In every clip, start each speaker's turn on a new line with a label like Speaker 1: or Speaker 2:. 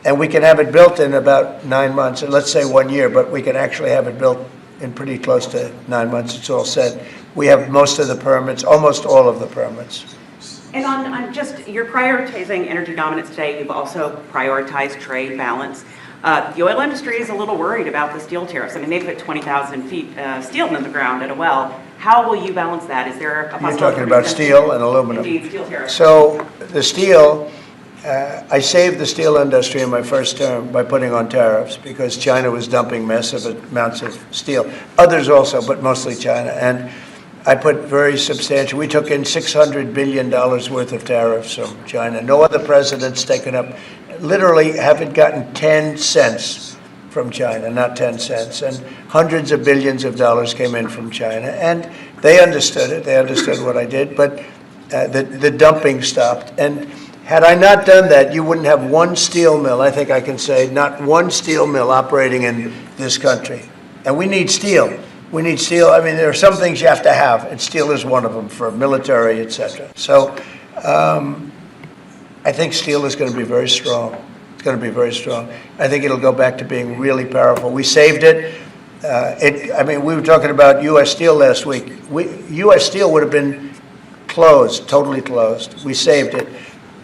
Speaker 1: And we can have it built in about 9 months, and let's say 1 year, but we can actually have it built in pretty close to 9 months. It's all set. We have most of the permits, almost all of the permits.
Speaker 2: And on just, you're prioritizing energy dominance today. You've also prioritized trade balance. The oil industry is a little worried about the steel tariffs. I mean, they put 20,000 feet steel in the ground at a well. How will you balance that? Is there a possibility?
Speaker 1: You're talking about steel and aluminum.
Speaker 2: Indeed, steel tariffs.
Speaker 1: So the steel, I saved the steel industry in my first term by putting on tariffs because China was dumping massive amounts of steel. Others also, but mostly China. And I put very substantial, we took in $600 billion worth of tariffs from China. No other president's taken up, literally haven't gotten 10 cents from China, not 10 cents. And hundreds of billions of dollars came in from China. And they understood it, they understood what I did, but the dumping stopped. And had I not done that, you wouldn't have one steel mill, I think I can say, not one steel mill operating in this country. And we need steel. We need steel. I mean, there are some things you have to have, and steel is one of them for military, et cetera. So I think steel is going to be very strong. It's going to be very strong. I think it'll go back to being really powerful. We saved it. I mean, we were talking about U.S. Steel last week. U.S. Steel would have been closed, totally closed. We saved it.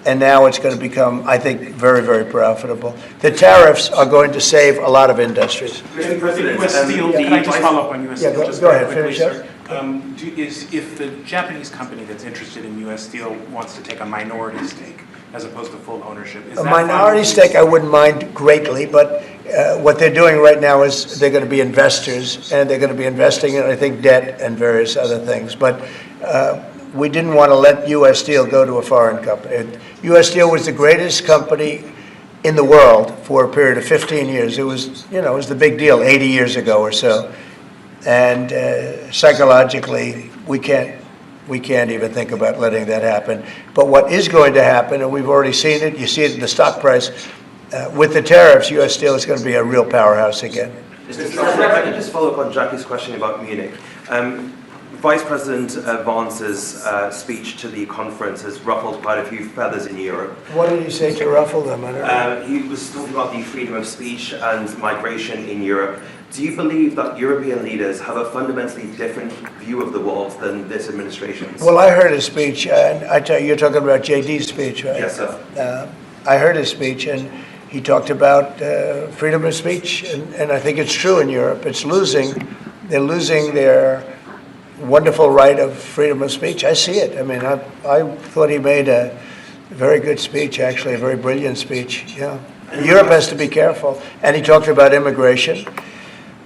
Speaker 1: And now it's going to become, I think, very, very profitable. The tariffs are going to save a lot of industries.
Speaker 3: Mr. President,
Speaker 4: U.S. Steel, can I just follow up on U.S. Steel?
Speaker 1: Go ahead, finish up.
Speaker 4: If the Japanese company that's interested in U.S. Steel wants to take a minority stake as opposed to full ownership, is
Speaker 1: a
Speaker 4: that
Speaker 1: minority stake I wouldn't mind greatly, but what they're doing right now is they're going to be investors, and they're going to be investing in, I think, debt and various other things. But we didn't want to let U.S. Steel go to a foreign company. U.S. Steel was the greatest company in the world for a period of 15 years. It was, it was the big deal 80 years ago or so. And psychologically, we can't even think about letting that happen. But what is going to happen, and we've already seen it, you see it in the stock price, with the tariffs, U.S. Steel is going to be a real powerhouse again.
Speaker 5: Mr. President, if I could just follow up on Jackie's question about Munich. Vice President Vance's speech to the conference has ruffled quite a few feathers in Europe.
Speaker 1: What did he say to ruffle them? I don't know.
Speaker 5: He was talking about the freedom of speech and migration in Europe. Do you believe that European leaders have a fundamentally different view of the world than this administration's?
Speaker 1: Well, I heard his speech, and I tell you, you're talking about JD's speech, right?
Speaker 5: Yes, sir.
Speaker 1: I heard his speech, and he talked about freedom of speech, and I think it's true in Europe. It's losing. They're losing their wonderful right of freedom of speech. I see it. I mean, I thought he made a very good speech, actually, a very brilliant speech. Yeah. Europe has to be careful. And he talked about immigration.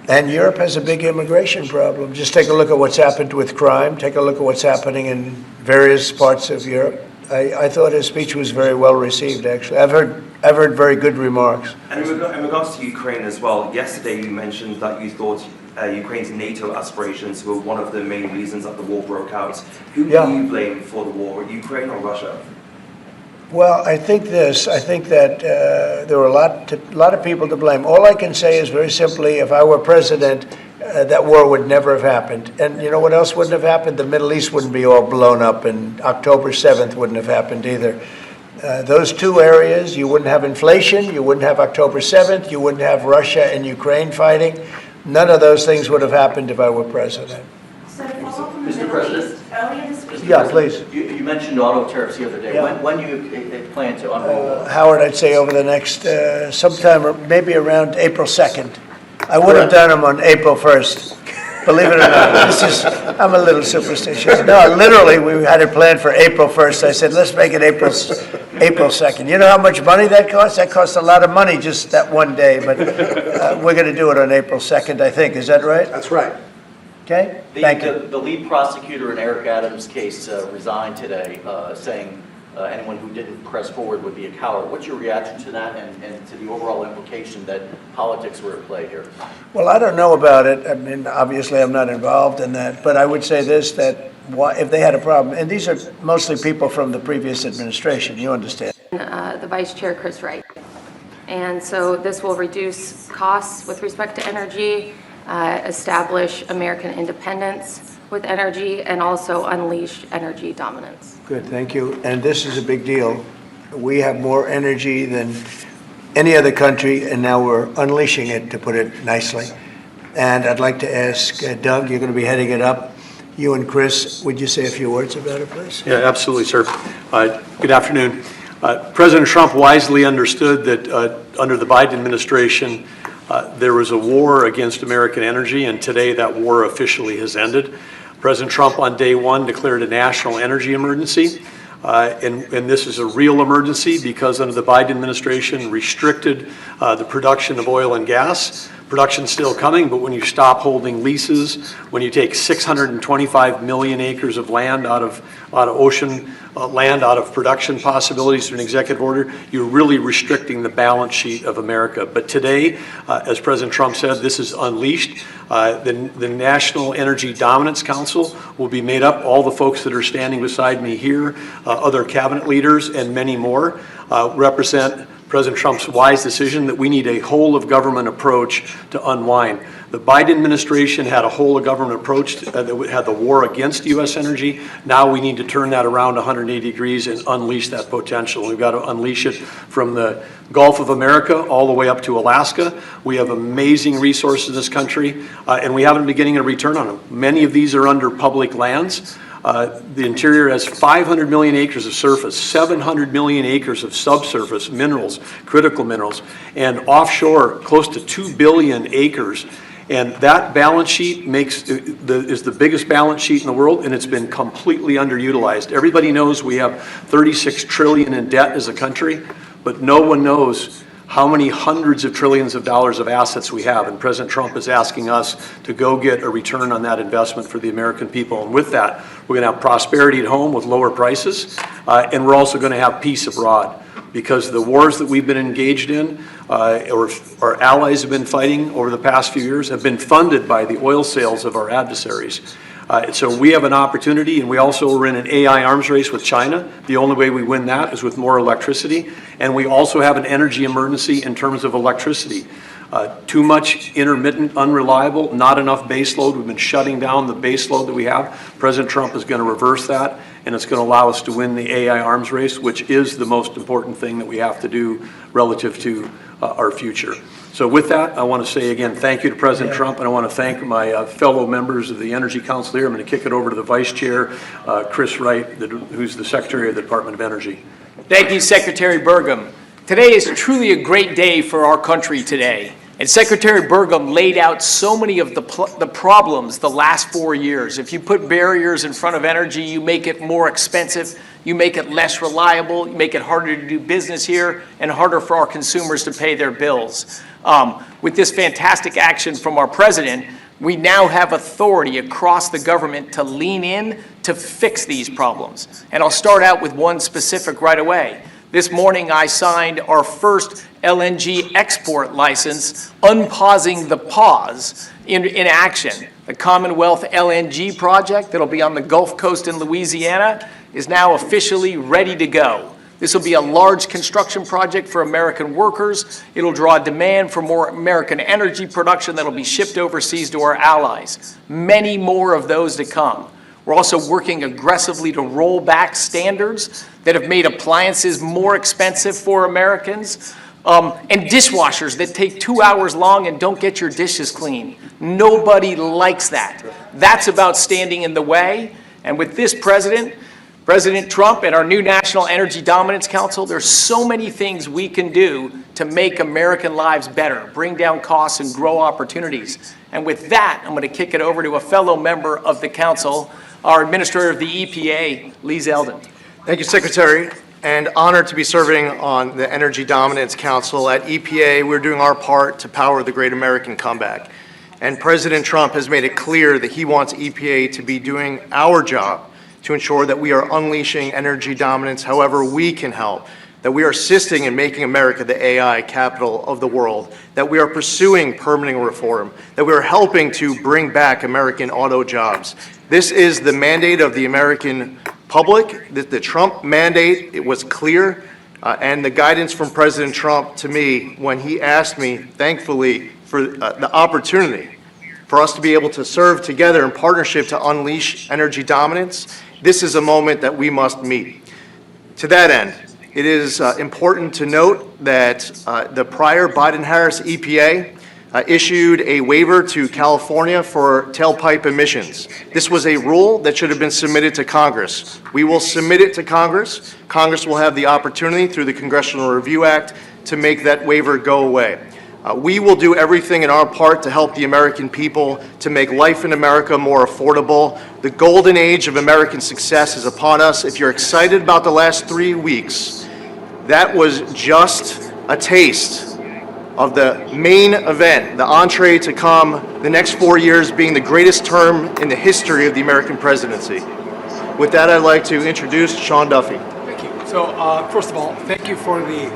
Speaker 1: And Europe has a big immigration problem. Just take a look at what's happened with crime. Take a look at what's happening in various parts of Europe. I thought his speech was very well received, actually. I've heard very good remarks.
Speaker 5: And in regards to Ukraine as well, yesterday you mentioned that you thought Ukraine's NATO aspirations were one of the main reasons that the war broke out. Who do you blame for the war, Ukraine or Russia?
Speaker 1: Well, I think that there were a lot of people to blame. All I can say is very simply, if I were president, that war would never have happened. And you know what else wouldn't have happened? The Middle East wouldn't be all blown up, and October 7th wouldn't have happened either. Those two areas, you wouldn't have inflation, you wouldn't have October 7th, you wouldn't have Russia and Ukraine fighting. None of those things would have happened if I were president.
Speaker 2: So to follow up on
Speaker 6: Mr. President?
Speaker 2: Earlier this week.
Speaker 1: Yeah, please.
Speaker 6: You mentioned auto tariffs the other day.
Speaker 1: Yeah.
Speaker 6: When do you plan to unroll?
Speaker 1: Howard, I'd say over the next, sometime, or maybe around April 2nd. I would have done them on April 1st. Believe it or not, I'm a little superstitious. No, literally, we had it planned for April 1st. I said, let's make it April 2nd. You know how much money that costs? That costs a lot of money just that one day, but we're going to do it on April 2nd, I think. Is that right?
Speaker 3: That's right.
Speaker 1: Okay, thank you.
Speaker 6: The lead prosecutor in Eric Adams' case resigned today, saying anyone who didn't press forward would be a coward. What's your reaction to that and to the overall implication that politics were at play here?
Speaker 1: Well, I don't know about it. I mean, obviously, I'm not involved in that. But I would say this, that if they had a problem, and these are mostly people from the previous administration, you understand.
Speaker 7: The Vice Chair, Chris Wright. And so this will reduce costs with respect to energy, establish American independence with energy, and also unleash energy dominance.
Speaker 1: Good, thank you. And this is a big deal. We have more energy than any other country, and now we're unleashing it, to put it nicely. And I'd like to ask Doug, you're going to be heading it up. You and Chris, would you say a few words about it, please?
Speaker 3: Yeah, absolutely, sir. Good afternoon. President Trump wisely understood that under the Biden administration, there was a war against American energy, and today that war officially has ended. President Trump on day one declared a national energy emergency, and this is a real emergency because under the Biden administration restricted the production of oil and gas. Production's still coming, but when you stop holding leases, when you take 625 million acres of land out of ocean land, out of production possibilities through an executive order, you're really restricting the balance sheet of America. But today, as President Trump said, this is unleashed. The National Energy Dominance Council will be made up, all the folks that are standing beside me here, other cabinet leaders and many more, represent President Trump's wise decision that we need a whole-of-government approach to unwind. The Biden administration had a whole-of-government approach that had the war against U.S. energy. Now we need to turn that around 180 degrees and unleash that potential. We've got to unleash it from the Gulf of America all the way up to Alaska. We have amazing resources in this country, and we haven't been getting a return on them. Many of these are under public lands. The interior has 500 million acres of surface, 700 million acres of subsurface minerals, critical minerals, and offshore close to 2 billion acres. And that balance sheet is the biggest balance sheet in the world, and it's been completely underutilized. Everybody knows we have 36 trillion in debt as a country, but no one knows how many hundreds of trillions of dollars of assets we have. And President Trump is asking us to go get a return on that investment for the American people. And with that, we're going to have prosperity at home with lower prices, and we're also going to have peace abroad. Because the wars that we've been engaged in, or our allies have been fighting over the past few years, have been funded by the oil sales of our adversaries. So we have an opportunity, and we also are in an AI arms race with China. The only way we win that is with more electricity. And we also have an energy emergency in terms of electricity. Too much intermittent, unreliable, not enough base load. We've been shutting down the base load that we have. President Trump is going to reverse that, and it's going to allow us to win the AI arms race, which is the most important thing that we have to do relative to our future. So with that, I want to say again, thank you to President Trump, and I want to thank my fellow members of the Energy Council here. I'm going to kick it over to the Vice Chair, Chris Wright, who's the Secretary of the Department of Energy.
Speaker 8: Thank you, Secretary Burgum. Today is truly a great day for our country today. And Secretary Burgum laid out so many of the problems the last 4 years. If you put barriers in front of energy, you make it more expensive, you make it less reliable, you make it harder to do business here, and harder for our consumers to pay their bills. With this fantastic action from our president, we now have authority across the government to lean in to fix these problems. And I'll start out with one specific right away. This morning, I signed our first LNG export license, unpausing the pause in action. The Commonwealth LNG project that'll be on the Gulf Coast in Louisiana is now officially ready to go. This will be a large construction project for American workers. It'll draw demand for more American energy production that'll be shipped overseas to our allies. Many more of those to come. We're also working aggressively to roll back standards that have made appliances more expensive for Americans, and dishwashers that take 2 hours long and don't get your dishes clean. Nobody likes that. That's about standing in the way. And with this President Trump and our new National Energy Dominance Council, there's so many things we can do to make American lives better, bring down costs and grow opportunities. And with that, I'm going to kick it over to a fellow member of the council, our Administrator of the EPA, Lee Zeldin.
Speaker 9: Thank you, Secretary, and honored to be serving on the Energy Dominance Council. At EPA, we're doing our part to power the great American comeback. And President Trump has made it clear that he wants EPA to be doing our job to ensure that we are unleashing energy dominance however we can help, that we are assisting in making America the AI capital of the world, that we are pursuing permitting reform, that we are helping to bring back American auto jobs. This is the mandate of the American public. The Trump mandate, it was clear, and the guidance from President Trump to me when he asked me, thankfully, for the opportunity for us to be able to serve together in partnership to unleash energy dominance. This is a moment that we must meet. To that end, It is important to note that the prior Biden-Harris EPA issued a waiver to California for tailpipe emissions. This was a rule that should have been submitted to Congress. We will submit it to Congress. Congress will have the opportunity through the Congressional Review Act to make that waiver go away. We will do everything in our part to help the American people to make life in America more affordable. The golden age of American success is upon us. If you're excited about the last 3 weeks, that was just a taste of the main event, the entree to come, the next 4 years being the greatest term in the history of the American presidency. With that, I'd like to introduce Sean Duffy.
Speaker 10: Thank you. So, first of all, thank you for the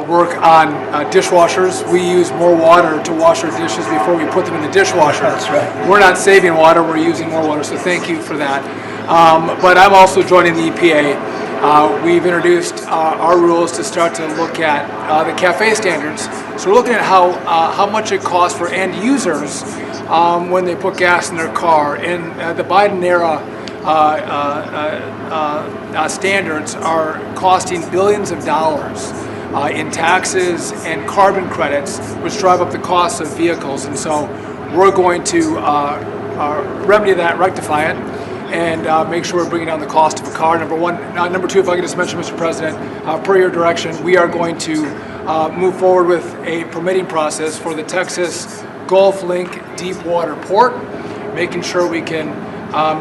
Speaker 10: work on dishwashers. We use more water to wash our dishes before we put them in the dishwasher.
Speaker 1: That's right.
Speaker 10: We're not saving water, we're using more water, so thank you for that. But I'm also joining the EPA. We've introduced our rules to start to look at the CAFE standards. So we're looking at how much it costs for end users when they put gas in their car. And the Biden era standards are costing billions of dollars in taxes and carbon credits, which drive up the cost of vehicles. And so we're going to remedy that, rectify it, and make sure we're bringing down the cost of a car, number one. Number two, if I could just mention, Mr. President, per your direction, we are going to move forward with a permitting process for the Texas Gulf Link deep water port, making sure we can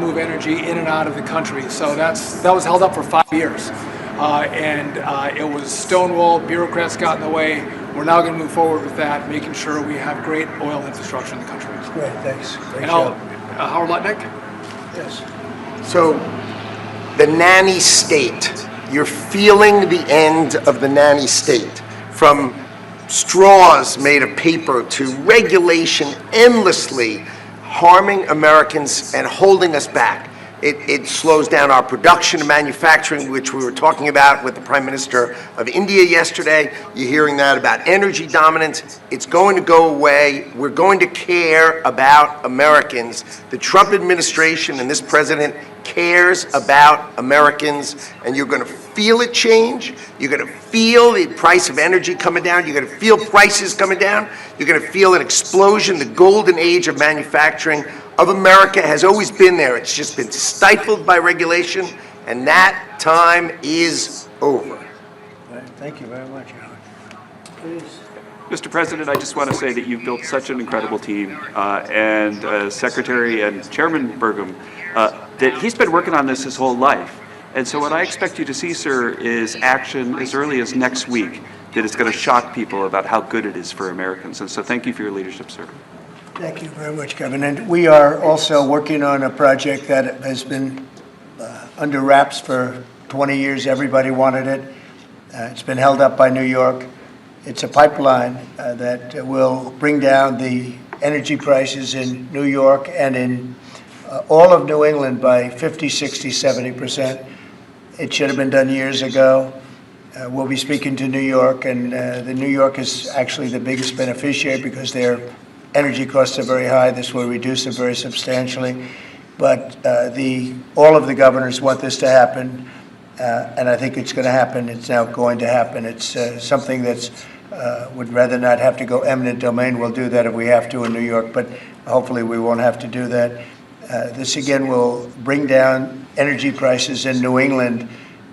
Speaker 10: move energy in and out of the country. So that was held up for 5 years. And it was stonewalled, bureaucrats got in the way. We're now going to move forward with that, making sure we have great oil infrastructure in the country.
Speaker 1: Great, thanks. Great
Speaker 10: And
Speaker 1: job.
Speaker 10: Howard Lutnick?
Speaker 1: Yes.
Speaker 11: So, the nanny state, you're feeling the end of the nanny state, from straws made of paper to regulation endlessly harming Americans and holding us back. It slows down our production and manufacturing, which we were talking about with the Prime Minister of India yesterday. You're hearing that about energy dominance. It's going to go away. We're going to care about Americans. The Trump administration and this president cares about Americans, and you're going to feel it change. You're going to feel the price of energy coming down. You're going to feel prices coming down. You're going to feel an explosion. The golden age of manufacturing of America has always been there. It's just been stifled by regulation, and that time is over.
Speaker 1: Thank you very much, Howard. Please.
Speaker 12: Mr. President, I just want to say that you've built such an incredible team, and Secretary and Chairman Burgum, that he's been working on this his whole life. And so what I expect you to see, sir, is action as early as next week that is going to shock people about how good it is for Americans. And so thank you for your leadership, sir.
Speaker 1: Thank you very much, Kevin. And we are also working on a project that has been under wraps for 20 years. Everybody wanted it. It's been held up by New York. It's a pipeline that will bring down the energy prices in New York and in all of New England by 50, 60, 70%. It should have been done years ago. We'll be speaking to New York, and the New York is actually the biggest beneficiary because their energy costs are very high. This will reduce them very substantially. But all of the governors want this to happen, and I think it's going to happen. It's now going to happen. It's something that's would rather not have to go eminent domain. We'll do that if we have to in New York, but hopefully we won't have to do that. This again will bring down energy prices in New England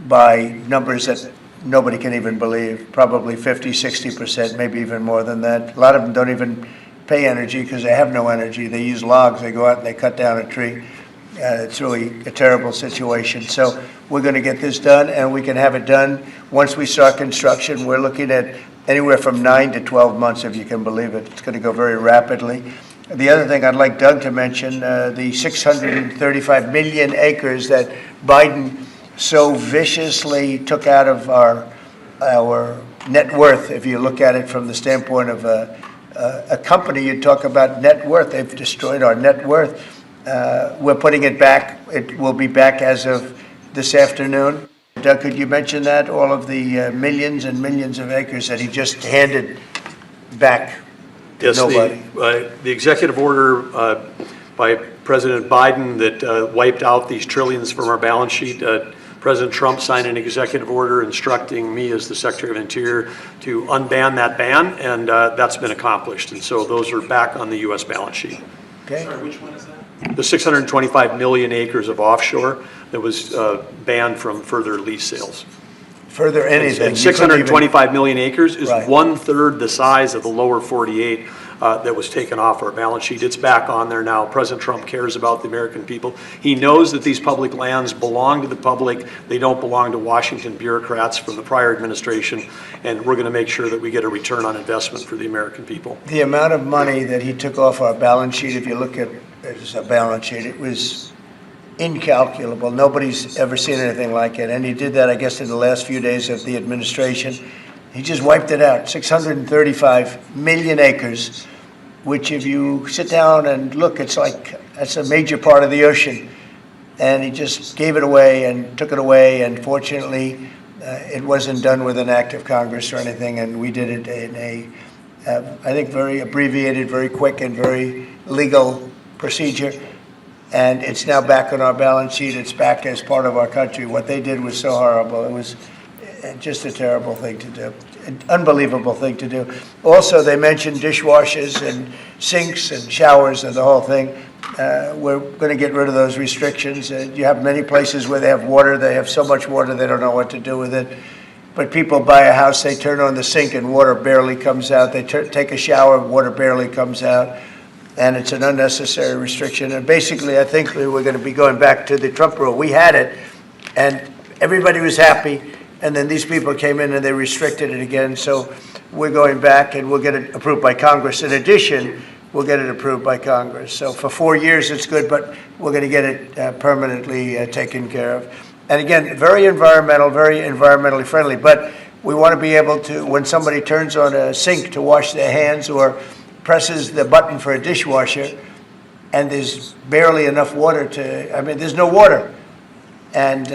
Speaker 1: by numbers that nobody can even believe, probably 50, 60%, maybe even more than that. A lot of them don't even pay energy because they have no energy. They use logs. They go out and they cut down a tree. It's really a terrible situation. So we're going to get this done, and we can have it done once we start construction. We're looking at anywhere from 9 to 12 months, if you can believe it. It's going to go very rapidly. The other thing I'd like Doug to mention, the 635 million acres that Biden so viciously took out of our net worth. If you look at it from the standpoint of a company, you talk about net worth. They've destroyed our net worth. We're putting it back. It will be back as of this afternoon. Doug, could you mention that? All of the millions and millions of acres that he just handed back to
Speaker 3: yes,
Speaker 1: nobody.
Speaker 3: The executive order by President Biden that wiped out these trillions from our balance sheet President Trump signed an executive order instructing me as the Secretary of Interior to unban that ban, and that's been accomplished. And so those are back on the U.S. balance sheet.
Speaker 1: Okay.
Speaker 4: Sorry, which one is that?
Speaker 3: The 625 million acres of offshore that was banned from further lease sales.
Speaker 1: Further anything.
Speaker 3: And 625 million acres is
Speaker 1: Right.
Speaker 3: 1/3 the size of the lower 48 that was taken off our balance sheet. It's back on there now. President Trump cares about the American people. He knows that these public lands belong to the public. They don't belong to Washington bureaucrats from the prior administration, and we're going to make sure that we get a return on investment for the American people.
Speaker 1: The amount of money that he took off our balance sheet, if you look at it as a balance sheet, it was incalculable. Nobody's ever seen anything like it. And he did that, I guess, in the last few days of the administration. He just wiped it out. 635 million acres, which if you sit down and look, it's like, that's a major part of the ocean. And he just gave it away and took it away. And fortunately, it wasn't done with an act of Congress or anything. And we did it in a, I think, very abbreviated, very quick, and very legal procedure. And it's now back on our balance sheet. It's back as part of our country. What they did was so horrible. It was just a terrible thing to do, an unbelievable thing to do. Also, they mentioned dishwashers and sinks and showers and the whole thing. We're going to get rid of those restrictions. You have many places where they have water. They have so much water they don't know what to do with it. But people buy a house, they turn on the sink and water barely comes out. They take a shower, water barely comes out. And it's an unnecessary restriction. And basically, I think we're going to be going back to the Trump rule. We had it, and everybody was happy. And then these people came in and they restricted it again. So we're going back, and we'll get it approved by Congress. In addition, we'll get it approved by Congress. So for 4 years, it's good, but we're going to get it permanently taken care of. And again, very environmentally friendly. But we want to be able to, when somebody turns on a sink to wash their hands or presses the button for a dishwasher, and there's barely enough water to, I mean, there's no water. And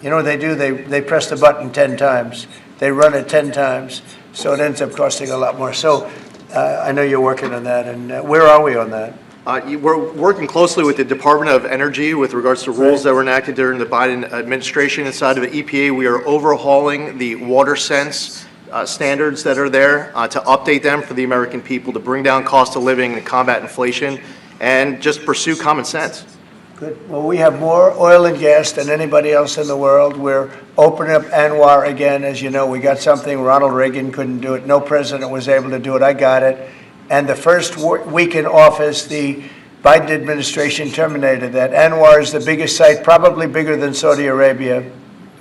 Speaker 1: you know what they do? They press the button 10 times. They run it 10 times. So it ends up costing a lot more. So I know you're working on that. And where are we on that?
Speaker 9: We're working closely with the Department of Energy with regards to rules that were enacted during the Biden administration. Inside of the EPA, we are overhauling the water sense standards that are there to update them for the American people, to bring down cost of living and combat inflation, and just pursue common sense.
Speaker 1: Good. Well, we have more oil and gas than anybody else in the world. We're opening up ANWR again. As you know, we got something. Ronald Reagan couldn't do it. No president was able to do it. I got it. And the first week in office, the Biden administration terminated that. ANWR is the biggest site, probably bigger than Saudi Arabia.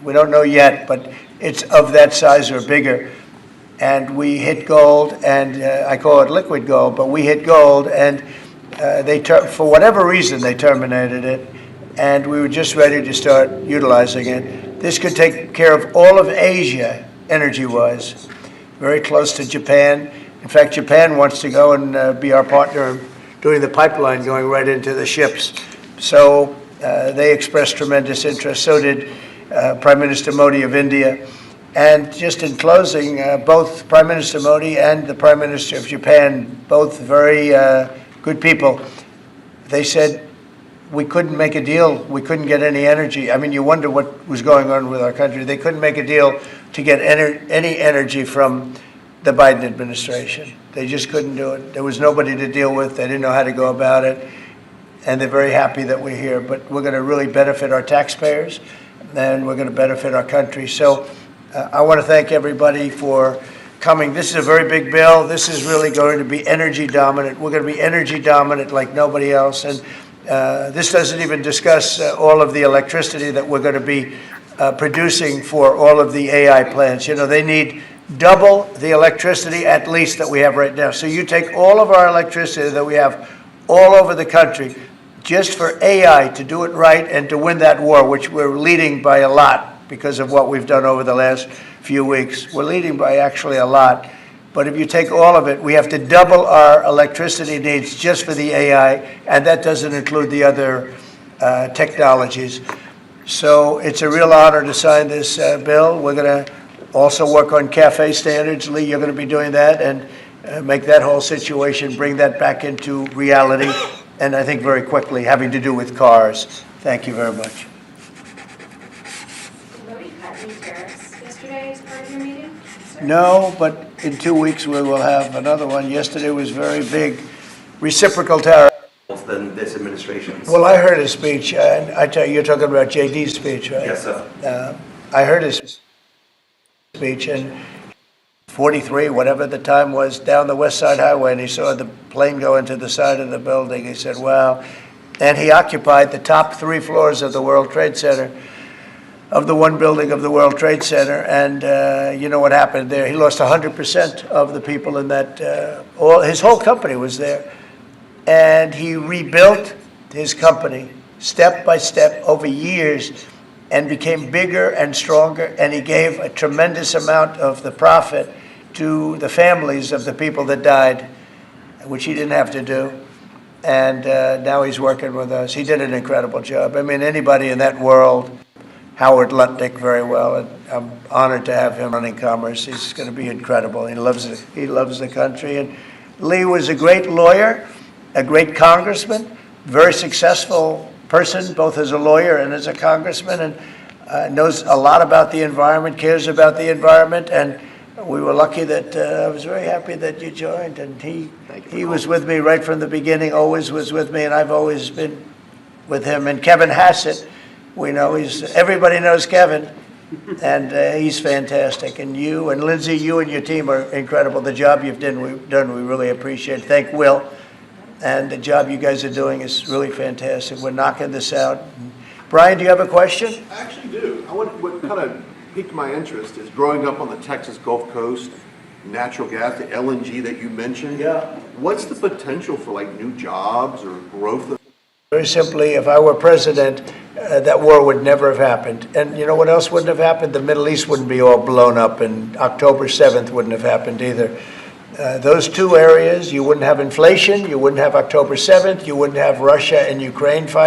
Speaker 1: We don't know yet, but it's of that size or bigger. And we hit gold, and I call it liquid gold, but we hit gold, and for whatever reason, they terminated it, and we were just ready to start utilizing it. This could take care of all of Asia, energy-wise, very close to Japan. In fact, Japan wants to go and be our partner doing the pipeline going right into the ships. So they expressed tremendous interest. So did Prime Minister Modi of India. And just in closing, both Prime Minister Modi and the Prime Minister of Japan, both very good people, they said we couldn't make a deal. We couldn't get any energy. I mean, you wonder what was going on with our country. They couldn't make a deal to get any energy from the Biden administration. They just couldn't do it. There was nobody to deal with. They didn't know how to go about it. And they're very happy that we're here. But we're going to really benefit our taxpayers, and we're going to benefit our country. So I want to thank everybody for coming. This is a very big bill. This is really going to be energy dominant. We're going to be energy dominant like nobody else. And this doesn't even discuss all of the electricity that we're going to be producing for all of the AI plants. You know, they need double the electricity at least that we have right now. So you take all of our electricity that we have all over the country just for AI to do it right and to win that war, which we're leading by a lot because of what we've done over the last few weeks. We're leading by actually a lot. But if you take all of it, we have to double our electricity needs just for the AI, and that doesn't include the other technologies. So it's a real honor to sign this bill. We're going to also work on CAFE standards. Lee, you're going to be doing that and make that whole situation, bring that back into reality, and I think very quickly, having to do with cars. Thank you very much. No, but in 2 weeks we will have another one. Yesterday was very big. Reciprocal tariff.
Speaker 5: Than this administration's.
Speaker 1: Well, I heard his speech, and I tell you, you're talking about JD's speech, right?
Speaker 5: Yes, sir.
Speaker 1: I heard his speech, and 43, whatever the time was, down the West Side Highway, and he saw the plane go into the side of the building. He said, wow. And he occupied the top 3 floors of the World Trade Center, of the one building of the World Trade Center. And you know what happened there? He lost 100% of the people in that, his whole company was there. And he rebuilt his company step by step over years and became bigger and stronger. And he gave a tremendous amount of the profit to the families of the people that died, which he didn't have to do. And now he's working with us. He did an incredible job. I mean, anybody in that world, Howard Lutnick very well, and I'm honored to have him running commerce. He's going to be incredible. He loves the country. And Lee was a great lawyer, a great congressman, very successful person, both as a lawyer and as a congressman, and knows a lot about the environment, cares about the environment. And we were lucky that I was very happy that you joined. And he was with me right from the beginning, always was with me, and I've always been with him. And Kevin Hassett, we know everybody knows Kevin, and he's fantastic. And you and Lindsay, you and your team are incredible. The job you've done, we really appreciate. Thank Will. And the job you guys are doing is really fantastic. We're knocking this out. Brian, do you have a question?
Speaker 13: I actually do. What kind of piqued my interest is growing up on the Texas Gulf Coast, natural gas, the LNG that you mentioned.
Speaker 1: Yeah.
Speaker 13: What's the potential for like new jobs or growth?
Speaker 1: Very simply, if I were president, that war would never have happened. And you know what else wouldn't have happened? The Middle East wouldn't be all blown up, and October 7th wouldn't have happened either. Those 2 areas, you wouldn't have inflation, you wouldn't have October 7th, you wouldn't have Russia and Ukraine fighting.